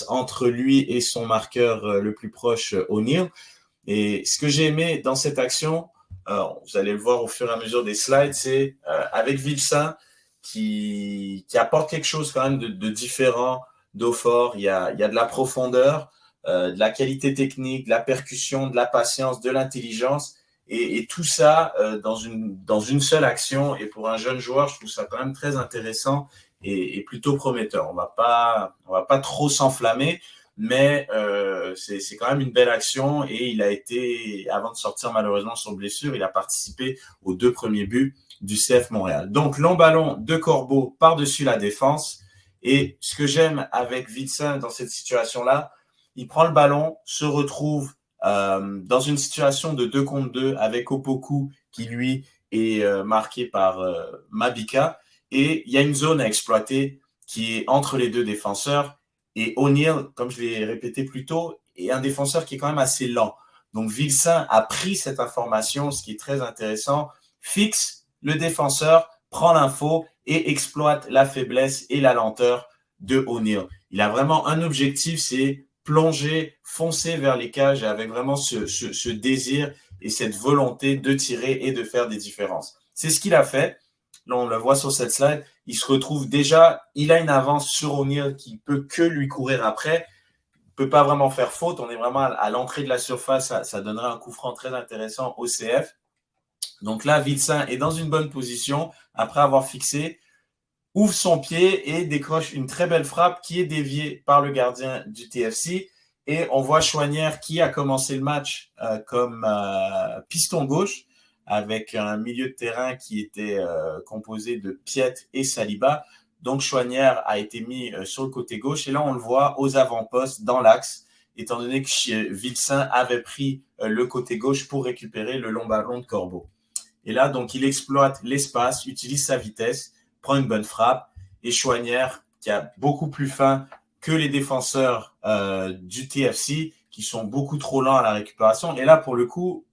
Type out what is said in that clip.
entre lui et son marqueur le plus proche, O'Neal. Et ce que j'ai aimé dans cette action, vous allez le voir au fur et à mesure des slides, c'est avec Vilsain qui apporte quelque chose quand même de différent d'Ofor. Il y a de la profondeur, de la qualité technique, de la percussion, de la patience, de l'intelligence. Et tout ça dans une seule action. Et pour un jeune joueur, je trouve ça quand même très intéressant et plutôt prometteur. On va pas trop s'enflammer, mais c'est quand même une belle action et il a été, avant de sortir malheureusement sur blessure, il a participé aux 2 premiers buts du CF Montréal. Donc, long ballon de Corbeau par-dessus la défense. Et ce que j'aime avec Vilsain dans cette situation-là, il prend le ballon, se retrouve dans une situation de 2 contre 2 avec Opoku qui, lui, est marqué par Mabika. Et il y a une zone à exploiter qui est entre les deux défenseurs. Et O'Neal, comme je l'ai répété plus tôt, est un défenseur qui est quand même assez lent. Donc Vilsain a pris cette information, ce qui est très intéressant, fixe le défenseur, prend l'info et exploite la faiblesse et la lenteur de O'Neal. Il a vraiment un objectif, c'est plonger, foncer vers les cages avec vraiment ce désir et cette volonté de tirer et de faire des différences. C'est ce qu'il a fait. Là, on le voit sur cette slide. Il se retrouve déjà, il a une avance sur O'Neal qui peut que lui courir après. Il ne peut pas vraiment faire faute. On est vraiment à l'entrée de la surface. Ça donnerait un coup franc très intéressant au CF. Donc là, Vilsain est dans une bonne position après avoir fixé, ouvre son pied et décroche une très belle frappe qui est déviée par le gardien du TFC. Et on voit Chouanière qui a commencé le match comme piston gauche avec un milieu de terrain qui était composé de Piet et Saliba. Donc Chouanière a été mis sur le côté gauche et là on le voit aux avant-postes dans l'axe, étant donné que Vilsain avait pris le côté gauche pour récupérer le long ballon de Corbeau. Et là, donc, il exploite l'espace, utilise sa vitesse, prend une bonne frappe. Et Chouanière, qui a beaucoup plus faim que les défenseurs du TFC, qui sont beaucoup trop lents à la récupération. Et là, pour le coup,